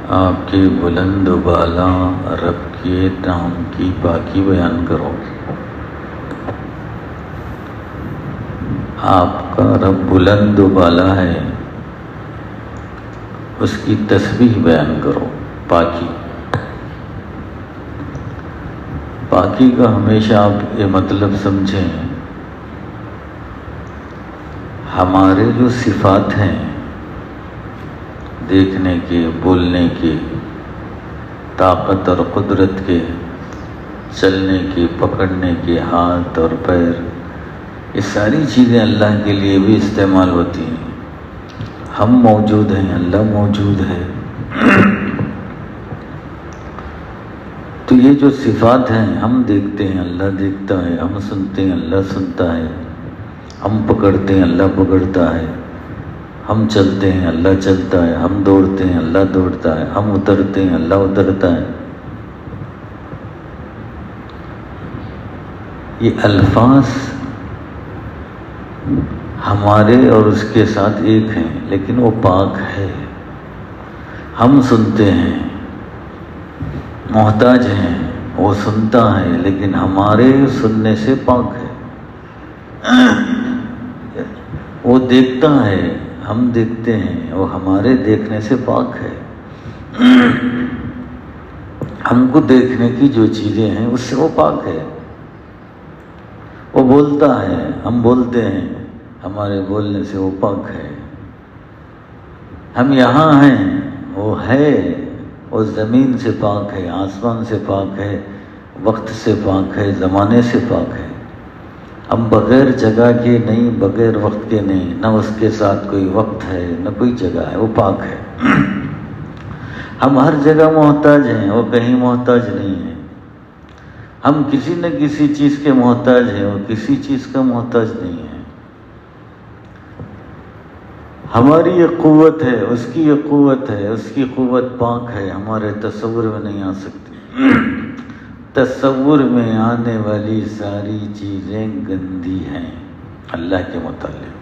آپ کے بلند و بالا رب کے نام کی پاکی بیان کرو۔ آپ کا رب بلند و بالا ہے، اس کی تسبیح بیان کرو۔ پاکی کا ہمیشہ آپ یہ مطلب سمجھیں، ہمارے جو صفات ہیں، دیکھنے کے، بولنے کے، طاقت اور قدرت کے، چلنے کے، پکڑنے کے، ہاتھ اور پیر، یہ ساری چیزیں اللہ کے لیے بھی استعمال ہوتی ہیں۔ ہم موجود ہیں، اللہ موجود ہے، تو یہ جو صفات ہیں، ہم دیکھتے ہیں اللہ دیکھتا ہے، ہم سنتے ہیں اللہ سنتا ہے، ہم پکڑتے ہیں اللہ پکڑتا ہے، ہم چلتے ہیں اللہ چلتا ہے، ہم دوڑتے ہیں اللہ دوڑتا ہے، ہم اترتے ہیں اللہ اترتا ہے۔ یہ الفاظ ہمارے اور اس کے ساتھ ایک ہیں، لیکن وہ پاک ہے۔ ہم سنتے ہیں، محتاج ہیں، وہ سنتا ہے لیکن ہمارے سننے سے پاک ہے۔ وہ دیکھتا ہے، ہم دیکھتے ہیں، وہ ہمارے دیکھنے سے پاک ہے۔ ہم کو دیکھنے کی جو چیزیں ہیں اس سے وہ پاک ہے۔ وہ بولتا ہے، ہم بولتے ہیں، ہمارے بولنے سے وہ پاک ہے۔ ہم یہاں ہیں، وہ ہے، وہ زمین سے پاک ہے، آسمان سے پاک ہے، وقت سے پاک ہے، زمانے سے پاک ہے۔ ہم بغیر جگہ کے نہیں، بغیر وقت کے نہیں، نہ اس کے ساتھ کوئی وقت ہے نہ کوئی جگہ ہے، وہ پاک ہے۔ ہم ہر جگہ محتاج ہیں، وہ کہیں محتاج نہیں ہے۔ ہم کسی نہ کسی چیز کے محتاج ہیں، وہ کسی چیز کا محتاج نہیں ہے۔ ہماری یہ قوت ہے، اس کی یہ قوت ہے، اس کی قوت پاک ہے، ہمارے تصور میں نہیں آ سکتی۔ تصور میں آنے والی ساری چیزیں گندی ہیں اللہ کے متعلق۔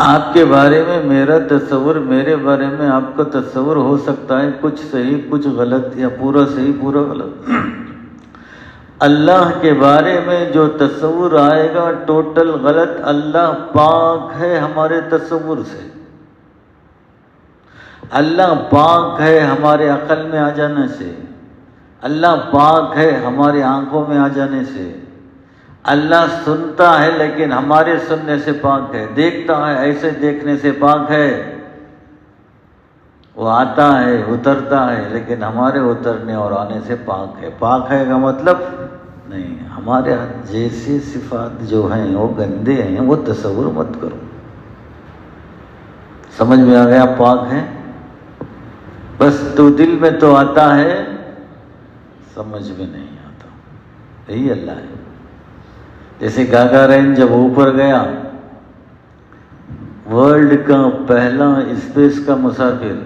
آپ کے بارے میں میرا تصور، میرے بارے میں آپ کا تصور ہو سکتا ہے کچھ صحیح کچھ غلط، یا پورا صحیح پورا غلط۔ اللہ کے بارے میں جو تصور آئے گا ٹوٹل غلط۔ اللہ پاک ہے ہمارے تصور سے، اللہ پاک ہے ہمارے عقل میں آ جانے سے، اللہ پاک ہے ہماری آنکھوں میں آ جانے سے۔ اللہ سنتا ہے لیکن ہمارے سننے سے پاک ہے، دیکھتا ہے ایسے دیکھنے سے پاک ہے، وہ آتا ہے اترتا ہے لیکن ہمارے اترنے اور آنے سے پاک ہے۔ پاک ہے کا مطلب نہیں، ہمارے جیسے صفات جو ہیں وہ گندے ہیں، وہ تصور مت کرو۔ سمجھ میں آ گیا پاک ہے؟ بس تو دل میں تو آتا ہے، سمجھ میں نہیں آتا۔ یہی اللہ ہے۔ جیسے گاگارین جب اوپر گیا، ورلڈ کا پہلا اسپیس کا مسافر،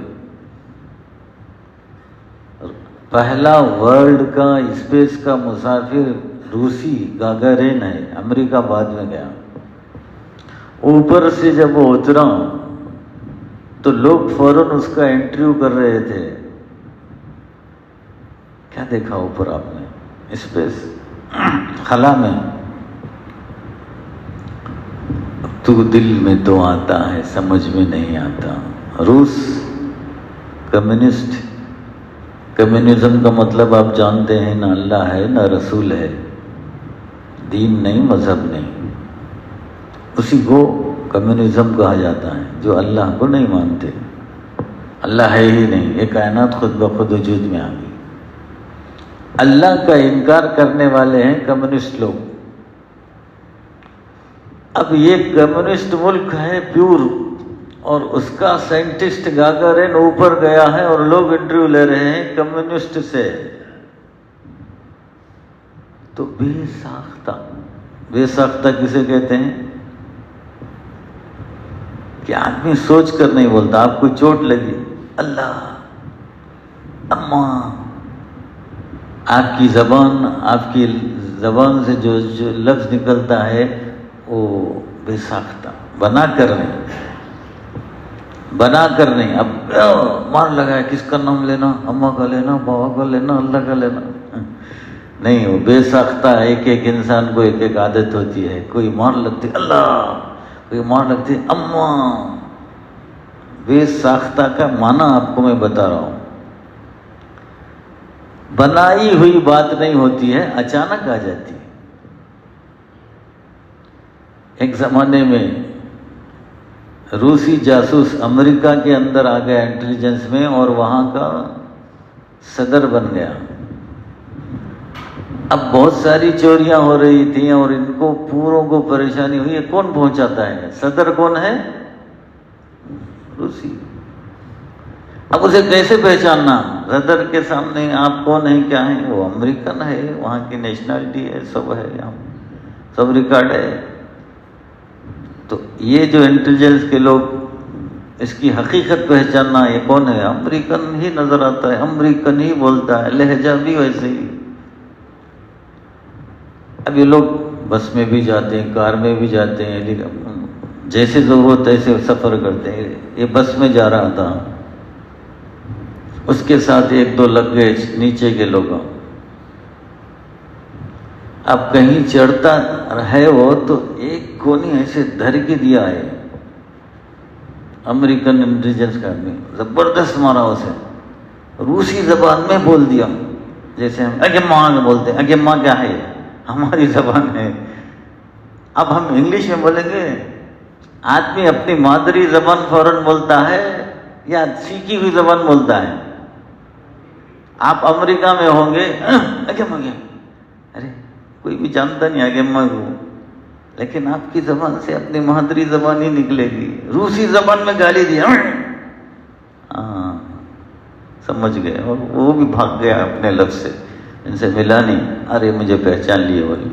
پہلا ورلڈ کا اسپیس کا مسافر روسی گاگارین ہے، امریکہ بعد میں گیا۔ اوپر سے جب وہ اترا تو لوگ فوراً اس کا انٹرویو کر رہے تھے، کیا دیکھا اوپر آپ نے؟ اسپیس، خلا میں۔ تو دل میں تو آتا ہے، سمجھ میں نہیں آتا۔ روس کمیونزم کا مطلب آپ جانتے ہیں، نہ اللہ ہے نہ رسول ہے، دین نہیں مذہب نہیں، اسی کو کمیونزم کہا جاتا ہے، جو اللہ کو نہیں مانتے۔ اللہ ہے ہی نہیں، یہ کائنات خود بخود وجود میں آ گئی۔ اللہ کا انکار کرنے والے ہیں کمیونسٹ لوگ۔ اب یہ کمیونسٹ ملک ہے پیور، اور اس کا سائنٹسٹ گاگارین اوپر گیا ہے اور لوگ انٹرویو لے رہے ہیں کمیونسٹ سے۔ تو بے ساختہ کسے کہتے ہیں کہ آدمی سوچ کر نہیں بولتا۔ آپ کو چوٹ لگی، اللہ، اماں، آپ کی زبان سے جو لفظ نکلتا ہے وہ بے ساختہ، بنا کر نہیں۔ بنا کر نہیں. اب مار لگا ہے کس کا نام لینا, اماں کا لینا, بابا کا لینا, اللہ کا لینا. نہیں, وہ بے ساختہ ایک ایک انسان کو ایک ایک عادت ہوتی ہے. کوئی مار لگتی اللہ, کوئی مار لگتی اماں. بے ساختہ کا معنی آپ کو میں بتا رہا ہوں. بنائی ہوئی بات نہیں ہوتی ہے, اچانک آ جاتی ہے. ایک زمانے میں روسی جاسوس امریکہ کے اندر آ گیا انٹیلیجنس میں, اور وہاں کا صدر بن گیا. اب بہت ساری چوریاں ہو رہی تھیں اور ان کو پوروں کو پریشانی ہوئی ہے, کون پہنچاتا ہے؟ صدر کون ہے؟ روسی. اب اسے کیسے پہچاننا؟ صدر کے سامنے آپ کون ہیں, کیا ہیں؟ وہ امریکن ہے, وہاں کی نیشنلٹی ہے, سب ہے, یہاں سب ریکارڈ ہے. تو یہ جو انٹیلیجنس کے لوگ اس کی حقیقت پہچاننا, یہ کون ہے؟ امریکن ہی نظر آتا ہے, امریکن ہی بولتا ہے, لہجہ بھی ویسے ہی. اب یہ لوگ بس میں بھی جاتے ہیں, کار میں بھی جاتے ہیں, جیسے ضرورت ایسے سفر کرتے ہیں. یہ بس میں جا رہا تھا, اس کے ساتھ ایک دو لگ گئے نیچے کے لوگ. اب کہیں چڑھتا ہے وہ, تو ایک کونی ایسے دھر کے دیا ہے امریکن انٹیلیجنس کا آدمی, زبردست مارا اسے, روسی زبان میں بول دیا. جیسے ہم اگے ماں بولتے ہیں, اگے ماں کیا ہے, ہماری زبان ہے. اب ہم انگلش میں بولیں گے, آدمی اپنی مادری زبان فوراً بولتا ہے یا سیکھی ہوئی زبان بولتا ہے؟ آپ امریکہ میں ہوں گے, اگے ماں, ارے کوئی بھی جانتا نہیں آگے ماں کو, لیکن آپ کی زبان سے اپنی مادری زبان ہی نکلے گی. روسی زبان میں گالی دیا, ہاں سمجھ گئے, اور وہ بھی بھاگ گیا اپنے لفظ سے, ان سے ملا نہیں, ارے مجھے پہچان لیے والی.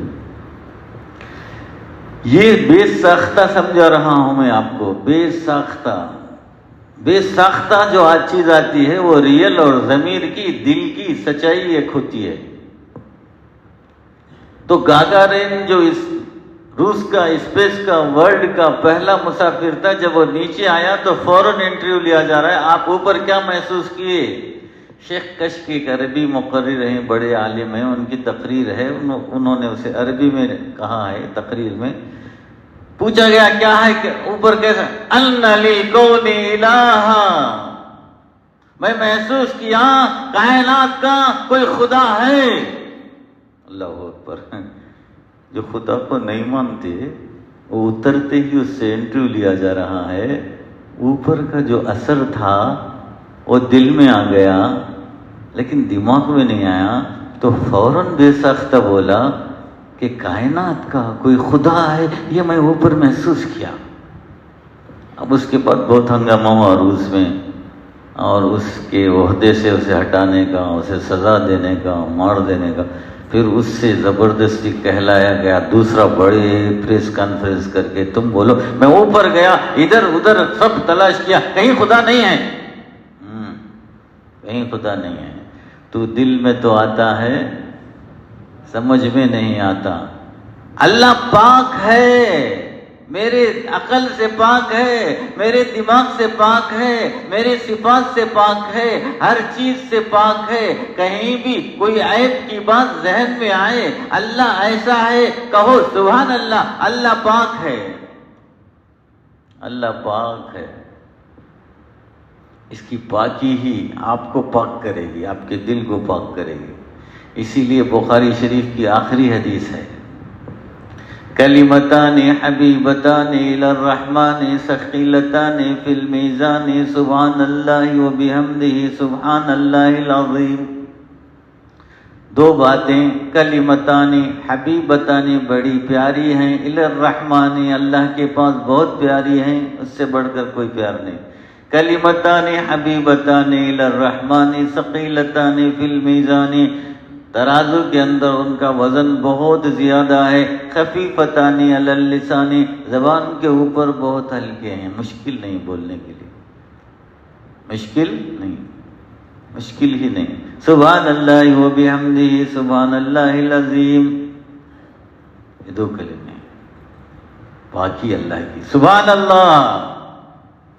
یہ بے ساختہ سمجھا رہا ہوں میں آپ کو, بے ساختہ. بے ساختہ جو آج چیز آتی ہے وہ ریئل اور ضمیر کی, دل کی سچائی ایک ہوتی ہے. تو گاگارین جو اس روس کا, اسپیس کا, ورلڈ کا پہلا مسافر تھا, جب وہ نیچے آیا تو فوراً انٹرویو لیا جا رہا ہے. آپ اوپر کیا محسوس کیے؟ شیخ کشک ایک عربی مقرر ہیں, بڑے عالم ہیں, ان کی تقریر ہے, انہوں نے اسے عربی میں کہا ہے. تقریر میں پوچھا گیا کیا ہے کہ اوپر کیسا, ان للکون الہا, میں محسوس کیا کائنات کا کوئی خدا ہے. اللہ اکبر. جو خدا کو نہیں مانتے وہ اترتے ہی اس سے انٹرویو لیا جا رہا ہے. اوپر کا جو اثر تھا وہ دل میں آ گیا لیکن دماغ میں نہیں آیا, تو فوراً بے ساختہ بولا کہ کائنات کا کوئی خدا ہے, یہ میں اوپر محسوس کیا. اب اس کے بعد بہت ہنگامہ ہوا روس میں, اور اس کے عہدے سے اسے ہٹانے کا, اسے سزا دینے کا, مار دینے کا. پھر اس سے زبردستی کہلایا گیا دوسرا بڑے پریس کانفرنس کر کے, تم بولو میں اوپر گیا, ادھر ادھر سب تلاش کیا, کہیں خدا نہیں ہے, کہیں خدا نہیں ہے. تو دل میں تو آتا ہے, سمجھ میں نہیں آتا. اللہ پاک ہے, میرے عقل سے پاک ہے, میرے دماغ سے پاک ہے, میرے صفات سے پاک ہے, ہر چیز سے پاک ہے. کہیں بھی کوئی عیب کی بات ذہن میں آئے, اللہ ایسا ہے کہو سبحان اللہ, اللہ پاک ہے, اللہ پاک ہے. اس کی پاکی ہی آپ کو پاک کرے گی, آپ کے دل کو پاک کرے گی. اسی لیے بخاری شریف کی آخری حدیث ہے, کلمتان حبیبتان الی الرحمن ثقیلتان فی المیزان سبحان اللہ و بحمدہ سبحان اللہ العظیم. دو باتیں, کلمتان حبیبتان بڑی پیاری ہیں, الی الرحمن اللہ کے پاس بہت پیاری ہیں, اس سے بڑھ کر کوئی پیار نہیں. کلمتان حبیبتان الی الرحمن ثقیلتان فی المیزان, ترازو کے اندر ان کا وزن بہت زیادہ ہے. خفیفتان علی اللسان, زبان کے اوپر بہت ہلکے ہیں, مشکل نہیں بولنے کے لیے, مشکل نہیں, مشکل ہی نہیں. سبحان اللہ و بحمدہ سبحان اللہ العظیم, یہ دو کلمے پاکی اللہ کی. سبحان اللہ,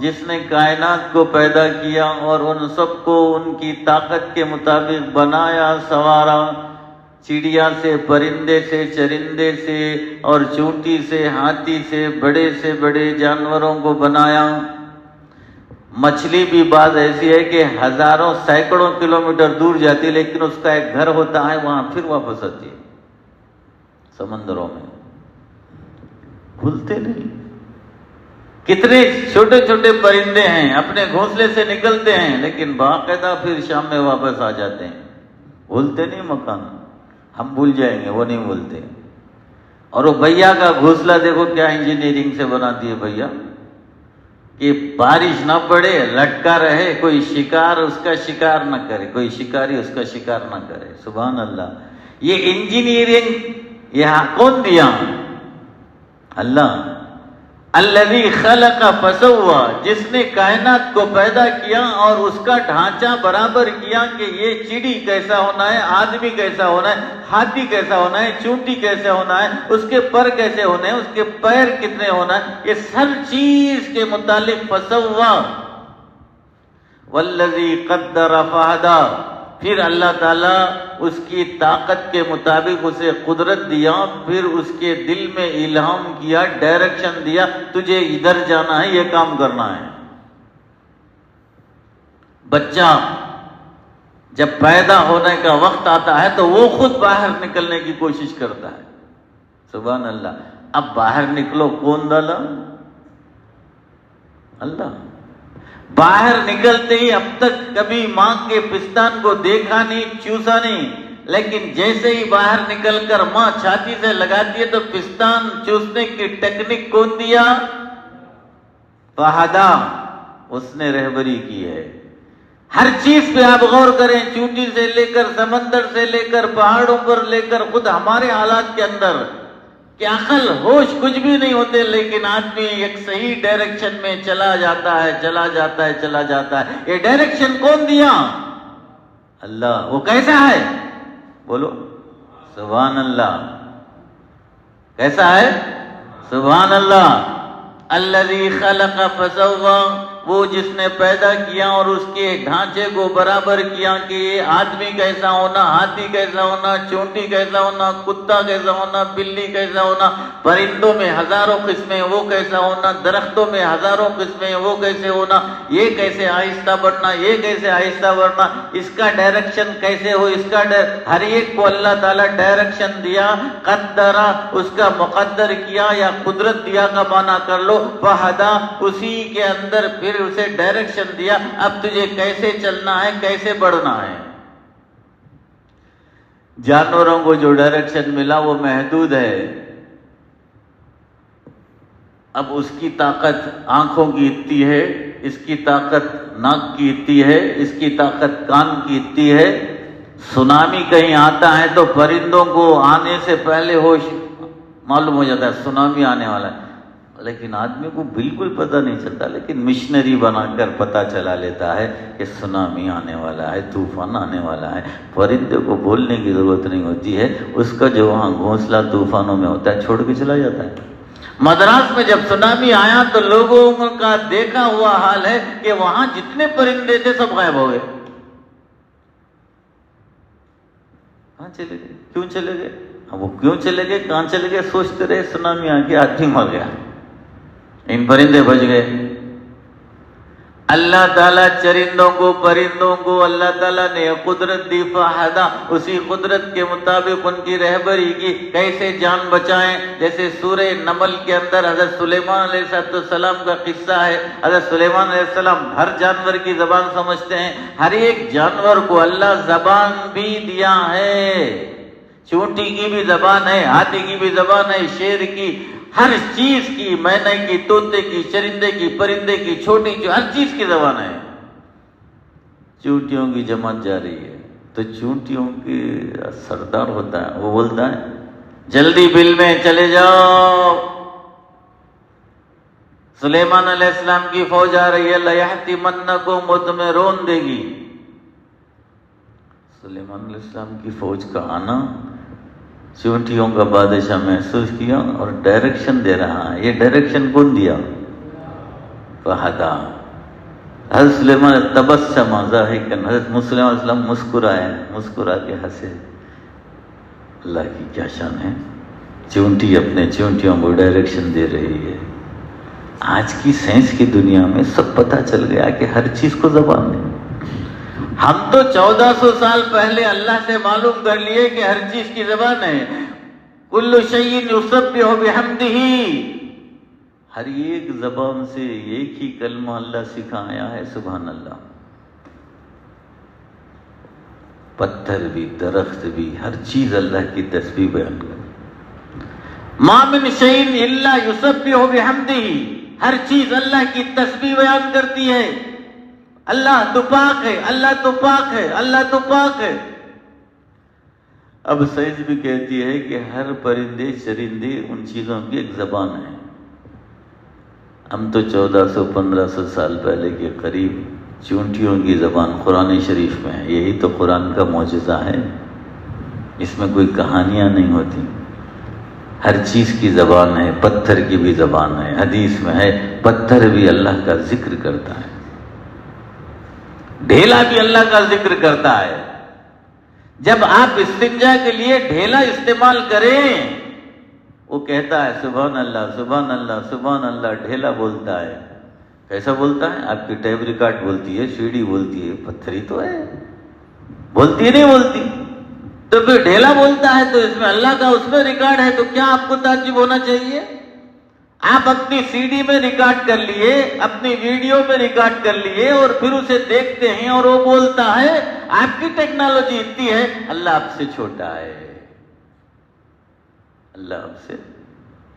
جس نے کائنات کو پیدا کیا اور ان سب کو ان کی طاقت کے مطابق بنایا سنوارا، چڑیا سے، پرندے سے، چرندے سے اور چونٹی سے، ہاتھی سے، بڑے جانوروں کو بنایا۔ مچھلی بھی بعض ایسی ہے کہ ہزاروں سینکڑوں کلومیٹر دور جاتی ہے لیکن اس کا ایک گھر ہوتا ہے، وہاں پھر واپس آتی ہے۔ سمندروں میں کھلتے نہیں۔ کتنے چھوٹے چھوٹے پرندے ہیں، اپنے گھونسلے سے نکلتے ہیں لیکن باقاعدہ پھر شام میں واپس آ جاتے ہیں۔ بھولتے نہیں مکان، ہم بھول جائیں گے، وہ نہیں بھولتے۔ اور وہ بھیا کا گھونسلہ دیکھو کیا انجینئرنگ سے بنا دیے بھیا، کہ بارش نہ پڑے، لٹکا رہے، کوئی شکار اس کا شکار نہ کرے، کوئی شکاری اس کا شکار نہ کرے۔ سبحان اللہ، یہ انجینئرنگ یہاں کون دیا؟ اللہ۔ الذی خلق فسوی، جس نے کائنات کو پیدا کیا اور اس کا ڈھانچہ برابر کیا کہ یہ چڑی کیسا ہونا ہے، آدمی کیسا ہونا ہے، ہاتھی کیسا ہونا ہے، چونٹی کیسا ہونا ہے، اس کے پر کیسے ہونے ہیں، اس کے پیر کتنے ہونا ہے، یہ ہر چیز کے متعلق فسوی۔ والذی قدر فہدی، پھر اللہ تعالیٰ اس کی طاقت کے مطابق اسے قدرت دیا، پھر اس کے دل میں الہام کیا، ڈائریکشن دیا، تجھے ادھر جانا ہے، یہ کام کرنا ہے۔ بچہ جب پیدا ہونے کا وقت آتا ہے تو وہ خود باہر نکلنے کی کوشش کرتا ہے۔ سبحان اللہ۔ اب باہر نکلو، کون ڈالا؟ اللہ۔ باہر نکلتے ہی اب تک کبھی ماں کے پستان کو دیکھا نہیں، چوسا نہیں، لیکن جیسے ہی باہر نکل کر ماں چھاتی سے لگاتی ہے تو پستان چوسنے کی ٹیکنیک کون دیا؟ فہدا، اس نے رہبری کی ہے۔ ہر چیز پہ آپ غور کریں، چونٹی سے لے کر، سمندر سے لے کر، پہاڑوں پر لے کر، خود ہمارے حالات کے اندر کہ عقل ہوش کچھ بھی نہیں ہوتے لیکن آدمی ایک صحیح ڈائریکشن میں چلا جاتا ہے، چلا جاتا ہے، چلا جاتا ہے۔ یہ ڈائریکشن کون دیا؟ اللہ۔ وہ کیسا ہے؟ بولو سبحان اللہ۔ کیسا ہے؟ سبحان اللہ۔ الذی خلق فسوی، وہ جس نے پیدا کیا اور اس کے ڈھانچے کو برابر کیا کہ یہ آدمی کیسا ہونا، ہاتھی کیسا ہونا، چونٹی کیسا ہونا، کتا کیسا ہونا، بلی کیسا ہونا، پرندوں میں ہزاروں قسمیں وہ کیسا ہونا، درختوں میں ہزاروں قسمیں وہ کیسے ہونا، یہ کیسے آہستہ بڑھنا، یہ کیسے آہستہ بڑھنا، اس کا ڈائریکشن کیسے ہو، اس کا ہر ایک کو اللہ تعالیٰ ڈائریکشن دیا، قدرہ، اس کا مقدر کیا یا قدرت دیا کا معنی کر لو، فہدا، اسی کے اندر پھر اسے ڈائریکشن دیا، اب تجھے کیسے چلنا ہے، کیسے بڑھنا ہے۔ جانوروں کو جو ڈائریکشن ملا وہ محدود ہے، اب اس کی طاقت آنکھوں کی اتنی ہے، اس کی طاقت ناک کی اتنی ہے، اس کی طاقت کان کی اتنی ہے۔ سونامی کہیں آتا ہے تو پرندوں کو آنے سے پہلے ہوش معلوم ہو جاتا ہے سونامی آنے والا ہے، لیکن آدمی کو بالکل پتہ نہیں چلتا، لیکن مشنری بنا کر پتہ چلا لیتا ہے کہ سونامی آنے والا ہے، طوفان آنے والا ہے۔ پرندے کو بولنے کی ضرورت نہیں ہوتی ہے، اس کا جو وہاں گھونسلہ طوفانوں میں ہوتا ہے چھوڑ کے چلا جاتا ہے۔ مدراس میں جب سونامی آیا تو لوگوں کا دیکھا ہوا حال ہے کہ وہاں جتنے پرندے تھے سب غائب ہو گئے۔ کہاں چلے گئے؟ کیوں چلے گئے؟ وہ کیوں چلے گئے، کہاں چلے گئے، سوچتے رہے، سونامی آ کے آدمی مر گیا، ان پرندے بچ گئے۔ اللہ تعالیٰ چرندوں کو، پرندوں کو اللہ تعالیٰ نے قدرت دی، فہدا، اسی قدرت کے مطابق ان کی رہبری کی، کیسے جان بچائیں۔ جیسے سورہ نمل کے اندر حضرت سلیمان علیہ السلام کا قصہ ہے۔ حضرت سلیمان علیہ السلام ہر جانور کی زبان سمجھتے ہیں، ہر ایک جانور کو اللہ زبان بھی دیا ہے، چونٹی کی بھی زبان ہے، ہاتھی کی بھی زبان ہے، شیر کی، ہر چیز کی، مینے کی، طوطے کی، چرندے کی، پرندے کی، چھوٹی ہر چیز کی زبان ہے۔ چونٹیوں کی جماعت جا رہی ہے تو چونٹیوں کی سردار ہوتا ہے، وہ بولتا ہے جلدی بل میں چلے جاؤ، سلیمان علیہ السلام کی فوج آ رہی ہے، لَيَحْتِمَنَّكُمْ، وہ تمہیں رون دے گی۔ سلیمان علیہ السلام کی فوج کا آنا چونٹیوں کا بادشاہ محسوس کیا اور ڈائریکشن دے رہا ہے۔ یہ ڈائریکشن کون دیا؟ فہدا. حضرت سلیمان تبسم ضاحکا، حضرت مسلم علیہ السلام مسکرائے، مسکرا کے ہنسے. اللہ کی کیا شان ہے، چونٹی اپنے چونٹیوں کو ڈائریکشن دے رہی ہے. آج کی سائنس کی دنیا میں سب پتہ چل گیا کہ ہر چیز کو زبان ہے. ہم تو 1400 سال پہلے اللہ سے معلوم کر لیے کہ ہر چیز کی زبان ہے. کل شیء یسبح بحمدہ، ہر ایک زبان سے ایک ہی کلمہ اللہ سکھایا ہے، سبحان اللہ. پتھر بھی، درخت بھی، ہر چیز اللہ کی تسبیح بیان کرتی. ما من شیء الا یسبح بحمدہ، ہر چیز اللہ کی تسبیح بیان کرتی ہے. اللہ تو پاک ہے، اللہ تو پاک ہے، اللہ تو پاک ہے. اب سائنس بھی کہتی ہے کہ ہر پرندے چرندے ان چیزوں کی ایک زبان ہے. ہم تو 1400-1500 سال پہلے کے قریب چونٹیوں کی زبان قرآن شریف میں ہے. یہی تو قرآن کا معجزہ ہے، اس میں کوئی کہانیاں نہیں ہوتی. ہر چیز کی زبان ہے، پتھر کی بھی زبان ہے. حدیث میں ہے پتھر بھی اللہ کا ذکر کرتا ہے، ڈھیلا بھی اللہ کا ذکر کرتا ہے. جب آپ استنجا کے لیے ڈھیلا استعمال کریں، وہ کہتا ہے سبحان اللہ سبحان اللہ سبحان اللہ. ڈھیلا بولتا ہے، کیسا بولتا ہے؟ آپ کی ٹیپ ریکارڈ بولتی ہے، سی ڈی بولتی ہے، پتھر ہی تو ہے، بولتی نہیں بولتی. تو پھر ڈھیلا بولتا ہے تو اس میں اللہ کا اس میں ریکارڈ ہے، تو کیا آپ کو تعجب ہونا چاہیے؟ آپ اپنی سی ڈی میں ریکارڈ کر لیے، اپنی ویڈیو میں ریکارڈ کر لیے اور پھر اسے دیکھتے ہیں اور وہ بولتا ہے. آپ کی ٹیکنالوجی اتنی ہے، اللہ آپ سے چھوٹا ہے، اللہ آپ سے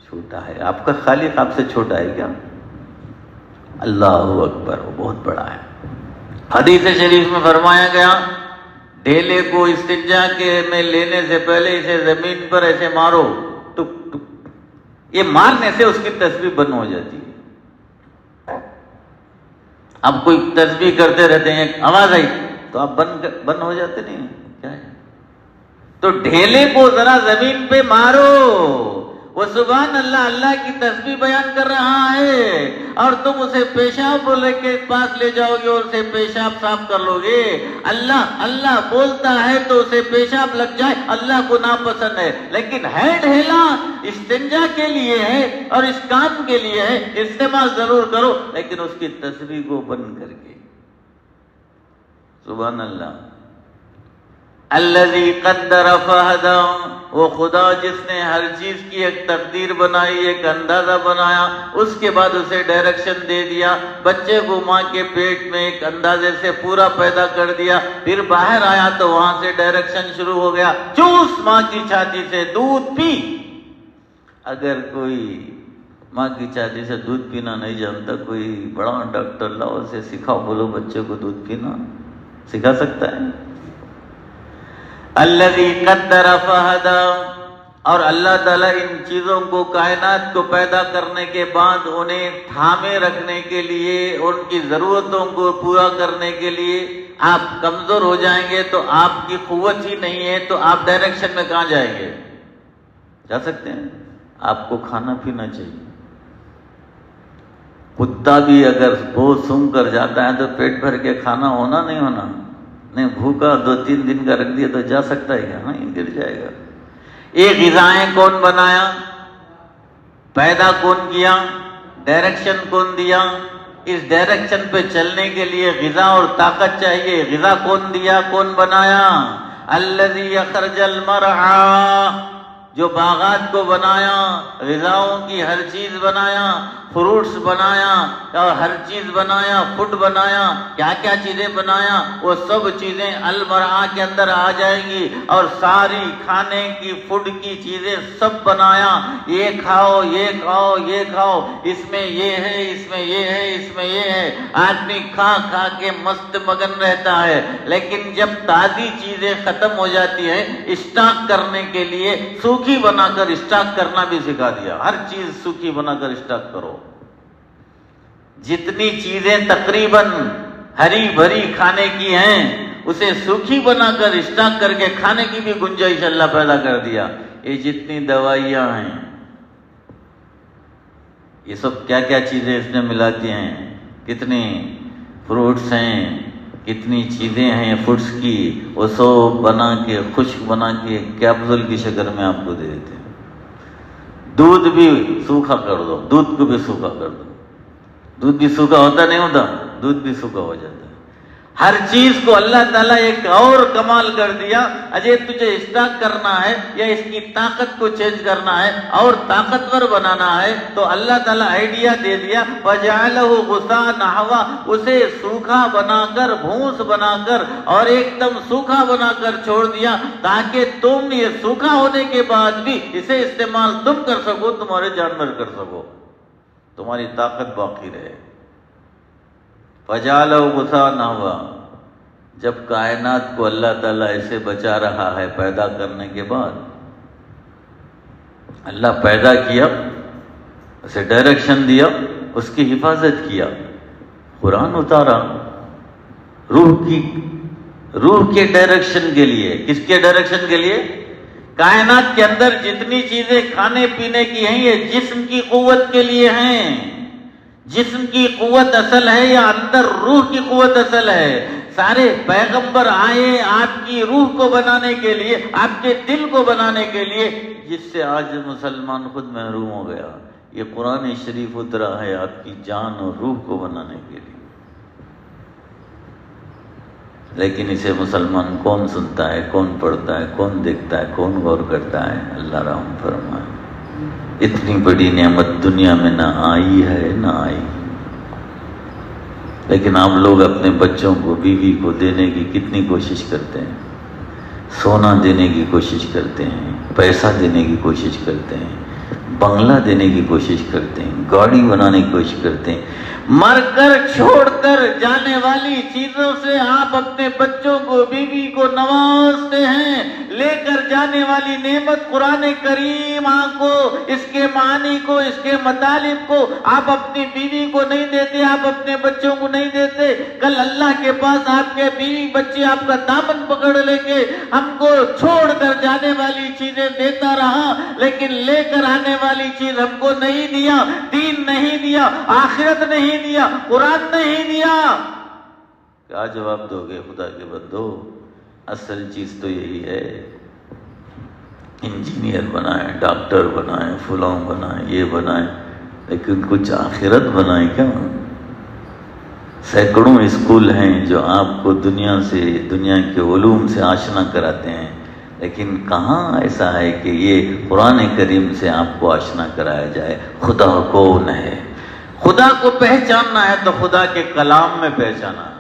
چھوٹا ہے. آپ کا خالق آپ سے چھوٹا ہے کیا؟ اللہ اکبر، وہ بہت بڑا ہے. حدیث شریف میں فرمایا گیا ڈھیلے کو استنجا کے میں لینے سے پہلے اسے زمین پر ایسے مارو، ٹک ٹک. یہ مارنے سے اس کی تسبیح بند ہو جاتی ہے. اب کوئی تسبیح کرتے رہتے ہیں، آواز آئی تو آپ بند ہو جاتے نہیں کیا ہے؟ تو ڈھیلے کو ذرا زمین پہ مارو، وہ سبحان اللہ اللہ کی تسبیح بیان کر رہا ہے، اور تم اسے پیشاب لے کے پاس لے جاؤ گے اور اسے پیشاب صاف کر لو گے. اللہ اللہ بولتا ہے تو اسے پیشاب لگ جائے، اللہ کو ناپسند ہے. لیکن ہے ڈھیلا استنجا کے لیے ہے اور اس کام کے لیے ہے، استعمال ضرور کرو لیکن اس کی تسبیح کو بند کر کے. سبحان اللہ. الذی قدر فہدی، وہ خدا جس نے ہر چیز کی ایک تقدیر بنائی، ایک اندازہ بنایا، اس کے بعد اسے ڈائریکشن دے دیا. بچے کو ماں کے پیٹ میں ایک اندازے سے پورا پیدا کر دیا، پھر باہر آیا تو وہاں سے ڈائریکشن شروع ہو گیا، چوس ماں کی چھاتی سے دودھ پی. اگر کوئی ماں کی چھاتی سے دودھ پینا نہیں جانتا، کوئی بڑا ڈاکٹر لاؤ اسے سکھاؤ، بولو بچے کو دودھ پینا، سکھا سکتا ہے؟ الذی قدر فہدی. اور اللہ تعالیٰ ان چیزوں کو، کائنات کو پیدا کرنے کے بعد انہیں تھامے رکھنے کے لیے، ان کی ضرورتوں کو پورا کرنے کے لیے. آپ کمزور ہو جائیں گے تو آپ کی قوت ہی نہیں ہے تو آپ ڈائریکشن میں کہاں جائیں گے؟ جا سکتے ہیں؟ آپ کو کھانا پینا چاہیے. کتا بھی اگر بہت سونگ کر جاتا ہے تو پیٹ بھر کے کھانا ہونا نہیں ہونا؟ نہیں، بھوکا 2-3 دن کا رکھ دیا تو جا سکتا ہے کیا؟ نہیں، گر جائے گا. یہ غذائیں کون بنایا؟ پیدا کون کیا؟ ڈائریکشن کون دیا؟ اس ڈائریکشن پہ چلنے کے لیے غذا اور طاقت چاہیے. غذا کون دیا، کون بنایا؟ الذی اخرج المرعی، جو باغات کو بنایا، غذاؤں کی ہر چیز بنایا، فروٹس بنایا اور ہر چیز بنایا، فوڈ بنایا، کیا کیا چیزیں بنایا، وہ سب چیزیں المرعی کے اندر آ جائیں گی. اور ساری کھانے کی فوڈ کی چیزیں سب بنایا، یہ کھاؤ یہ کھاؤ یہ کھاؤ، اس میں یہ ہے اس میں یہ ہے اس میں یہ ہے. آدمی کھا کھا کے مست مگن رہتا ہے، لیکن جب تازی چیزیں ختم ہو جاتی ہیں اسٹاک کرنے کے لیے سوکھی بنا کر اسٹاک کرنا بھی سکھا دیا. ہر چیز سوکھی بنا کر اسٹاک کرو. جتنی چیزیں تقریباً ہری بھری کھانے کی ہیں اسے سوکھی بنا کر اسٹاک کر کے کھانے کی بھی گنجائش اللہ پیدا کر دیا. یہ جتنی دوائیاں ہیں یہ سب کیا کیا چیزیں اس نے ملاتی ہیں؟ کتنے فروٹس ہیں، کتنی چیزیں ہیں فوڈس کی، وہ سب بنا کے خشک بنا کے کیپسول کی شکل میں آپ کو دے دیتے ہیں۔ دودھ بھی سوکھا کر دو، دودھ کو بھی سوکھا کر دو، دودھ بھی سوکھا ہوتا نہیں ہوتا، دودھ بھی سوکھا ہو جاتا ہے۔ ہر چیز کو اللہ تعالیٰ ایک اور کمال کر دیا، اجے تجھے اسٹاک کرنا ہے یا اس کی طاقت کو چینج کرنا ہے اور طاقتور بنانا ہے تو اللہ تعالیٰ آئیڈیا دے دیا، وَجَعَلَهُ غُثَاءً أَحْوَىٰ، اسے سوکھا بنا کر، بھونس بنا کر اور ایک دم سوکھا بنا کر چھوڑ دیا تاکہ تم یہ سوکھا ہونے کے بعد بھی اسے استعمال تم کر سکو، تمہارے جانور کر سکو، تمہاری طاقت باقی رہے۔ فَجَعَلَهُ غُثَاءً أَحْوَىٰ، جب کائنات کو اللہ تعالیٰ ایسے بچا رہا ہے پیدا کرنے کے بعد، اللہ پیدا کیا، اسے ڈائریکشن دیا، اس کی حفاظت کیا، قرآن اتارا روح کے ڈائریکشن کے لیے۔ کس کے ڈائریکشن کے لیے؟ کائنات کے اندر جتنی چیزیں کھانے پینے کی ہیں یہ جسم کی قوت کے لیے ہیں۔ جسم کی قوت اصل ہے یا اندر روح کی قوت اصل ہے؟ سارے پیغمبر آئے آپ کی روح کو بنانے کے لیے، آپ کے دل کو بنانے کے لیے، جس سے آج مسلمان خود محروم ہو گیا۔ یہ قرآن شریف اترا ہے آپ کی جان اور روح کو بنانے کے لیے، لیکن اسے مسلمان کون سنتا ہے، کون پڑھتا ہے، کون دیکھتا ہے، کون غور کرتا ہے؟ اللہ رحم فرمائے۔ اتنی بڑی نعمت دنیا میں نہ آئی ہے نہ آئی، لیکن آپ لوگ اپنے بچوں کو، بیوی کو دینے کی کتنی کوشش کرتے ہیں، سونا دینے کی کوشش کرتے ہیں، پیسہ دینے کی کوشش کرتے ہیں، بنگلہ دینے کی کوشش کرتے ہیں، گاڑی بنانے کی کوشش کرتے ہیں۔ مر کر چھوڑ کر جانے والی چیزوں سے آپ اپنے بچوں کو، بیوی کو نوازتے ہیں، لے کر جانے والی نعمت قرآن کریم آپ کو، اس کے معنی کو، اس کے مطالب کو آپ اپنی بیوی کو نہیں دیتے، آپ اپنے بچوں کو نہیں دیتے۔ کل اللہ کے پاس آپ کے بیوی بچے آپ کا دامن پکڑ لے کے ہم کو چھوڑ کر جانے والی چیزیں دیتا رہا، لیکن لے کر آنے والی چیز ہم کو نہیں دیا، دین نہیں دیا، آخرت نہیں دیا، قرآن نہیں دیا۔ کیا جواب دو گے خدا کے بندو؟ اصل چیز تو یہی ہے، انجینئر بنائیں، ڈاکٹر بنائیں، فلاں بنائیں، یہ بنائیں، لیکن کچھ آخرت بنائیں کیا؟ سینکڑوں اسکول ہیں جو آپ کو دنیا کے علوم سے آشنا کراتے ہیں، لیکن کہاں ایسا ہے کہ یہ قرآن کریم سے آپ کو آشنا کرایا جائے خدا کون ہے۔ خدا کو پہچاننا ہے تو خدا کے کلام میں پہچاننا ہے۔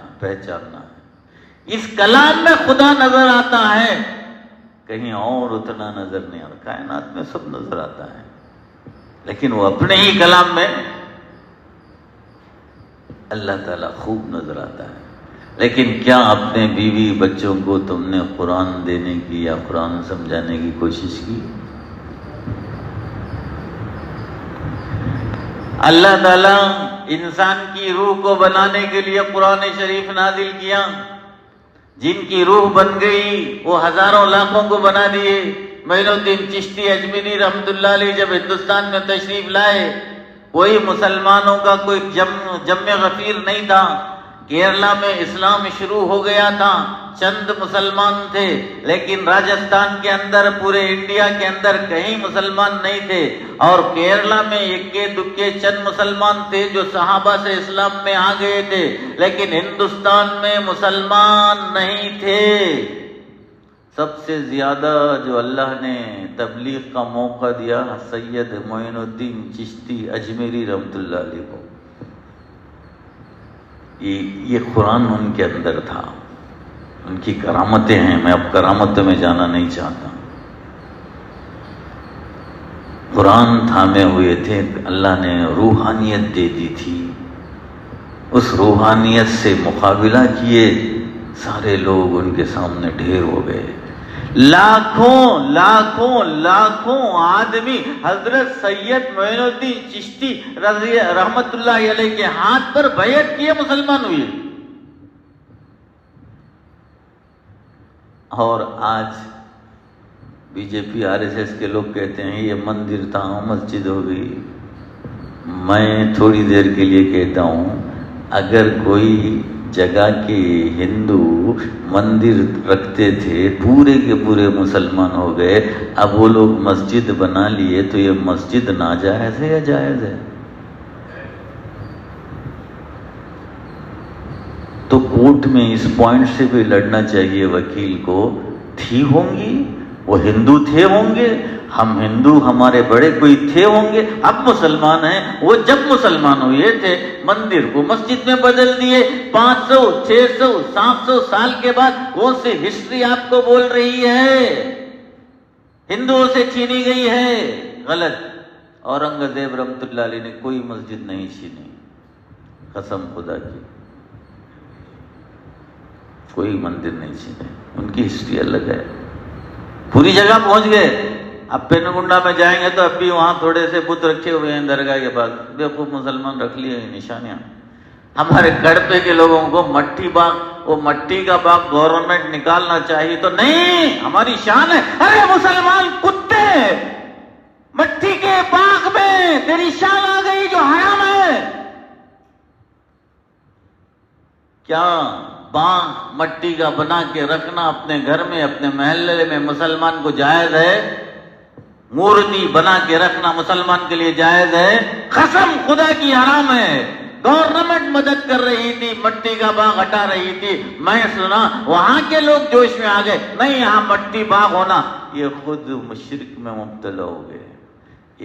اس کلام میں خدا نظر آتا ہے، کہیں اور اتنا نظر نہیں آتا۔ کائنات میں سب نظر آتا ہے، لیکن وہ اپنے ہی کلام میں اللہ تعالیٰ خوب نظر آتا ہے۔ لیکن کیا اپنے بیوی بچوں کو تم نے قرآن دینے کی یا قرآن سمجھانے کی کوشش کی؟ اللہ تعالیٰ انسان کی روح کو بنانے کے لیے قرآن شریف نازل کیا، جن کی روح بن گئی وہ ہزاروں لاکھوں کو بنا دیے۔ معین الدین چشتی اجمیری رحمۃ اللہ علیہ جب ہندوستان میں تشریف لائے، کوئی مسلمانوں کا کوئی جم غفیر نہیں تھا۔ کیرلا میں اسلام شروع ہو گیا تھا، چند مسلمان تھے، لیکن راجستھان کے اندر، پورے انڈیا کے اندر کہیں مسلمان نہیں تھے، اور کیرلا میں اکے دکے چند مسلمان تھے جو صحابہ سے اسلام میں آ گئے تھے، لیکن ہندوستان میں مسلمان نہیں تھے۔ سب سے زیادہ جو اللہ نے تبلیغ کا موقع دیا سید معین الدین چشتی اجمیری رحمۃ اللہ علیہ کو۔ یہ قرآن ان کے اندر تھا، ان کی کرامتیں ہیں، میں اب کرامتوں میں جانا نہیں چاہتا۔ قرآن تھامے ہوئے تھے، اللہ نے روحانیت دے دی تھی، اس روحانیت سے مقابلہ کیے، سارے لوگ ان کے سامنے ڈھیر ہو گئے۔ لاکھوں لاکھوں لاکھوں آدمی حضرت سید معین الدین چشتی رحمت اللہ علیہ کے ہاتھ پر بیعت کیے، مسلمان ہوئے۔ اور آج B J P R S S کے لوگ کہتے ہیں یہ مندر تھا، مسجد ہو گئی۔ میں تھوڑی دیر کے لیے کہتا ہوں، اگر کوئی جگہ کے ہندو مندر رکھتے تھے، پورے کے پورے مسلمان ہو گئے، اب وہ لوگ مسجد بنا لیے، تو یہ مسجد ناجائز ہے یا جائز ہے؟ تو کورٹ میں اس پوائنٹ سے بھی لڑنا چاہیے وکیل کو، تھی ہوں گی، وہ ہندو تھے ہوں گے، ہم ہندو، ہمارے بڑے کوئی تھے ہوں گے، اب مسلمان ہیں، وہ جب مسلمان ہوئے تھے مندر کو مسجد میں بدل دیے، 500 600 700 سال کے بعد کون سی ہسٹری آپ کو بول رہی ہے ہندوؤں سے چھینی گئی ہے؟ غلط۔ اورنگزیب رحمۃ اللہ علیہ نے کوئی مسجد نہیں چھینی، قسم خدا کی، کوئی مندر نہیں چھینے، ان کی ہسٹری الگ ہے، پوری جگہ پہنچ گئے۔ اب پینگنڈا میں جائیں گے تو اب بھی وہاں تھوڑے سے بت رکھے ہوئے ہیں درگاہ کے پاس، دیکھو مسلمان رکھ لیے ہیں نشانیاں۔ ہمارے گڑپے کے لوگوں کو مٹی باغ، وہ مٹی کا باغ گورنمنٹ نکالنا چاہیے تو نہیں، ہماری شان ہے۔ ارے مسلمان کتے، مٹی کے باغ میں تیری شان آ گئی جو حرام ہے؟ کیا باغ مٹی کا بنا کے رکھنا اپنے گھر میں، اپنے محلے میں مسلمان کو جائز ہے؟ مورتی بنا کے رکھنا مسلمان کے لیے جائز ہے؟ قسم خدا کی حرام ہے۔ گورنمنٹ مدد کر رہی تھی، مٹی کا باغ ہٹا رہی تھی، میں سنا وہاں کے لوگ جوش میں آ گئے، نہیں یہاں مٹی باغ ہونا، یہ خود مشرک میں مبتلا ہو گئے۔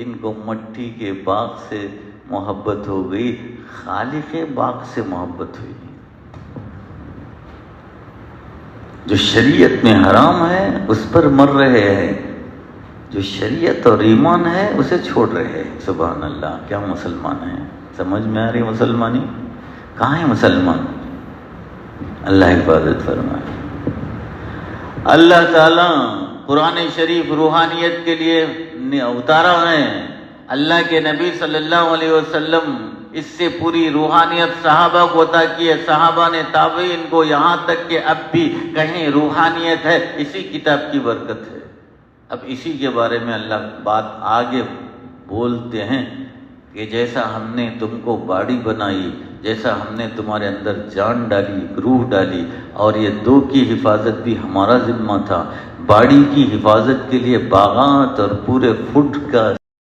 ان کو مٹی کے باغ سے محبت ہو گئی، خالق باغ سے محبت ہوئی۔ جو شریعت میں حرام ہے اس پر مر رہے ہیں، جو شریعت اور ایمان ہے اسے چھوڑ رہے ہیں۔ سبحان اللہ، کیا مسلمان ہیں؟ سمجھ میں آ رہی مسلمانی؟ کہاں ہے مسلمان؟ اللہ حفاظت فرمائے۔ اللہ تعالیٰ قرآن شریف روحانیت کے لیے اتارا ہے، اللہ کے نبی صلی اللہ علیہ وسلم اس سے پوری روحانیت صحابہ کو عطا کی ہے، صحابہ نے تابعین کو، یہاں تک کہ اب بھی کہیں روحانیت ہے اسی کتاب کی برکت ہے۔ اب اسی کے بارے میں اللہ بات آگے بولتے ہیں کہ جیسا ہم نے تم کو باڈی بنائی، جیسا ہم نے تمہارے اندر جان ڈالی، روح ڈالی، اور یہ دو کی حفاظت بھی ہمارا ذمہ تھا۔ باڈی کی حفاظت کے لیے باغات اور پورے فٹ کا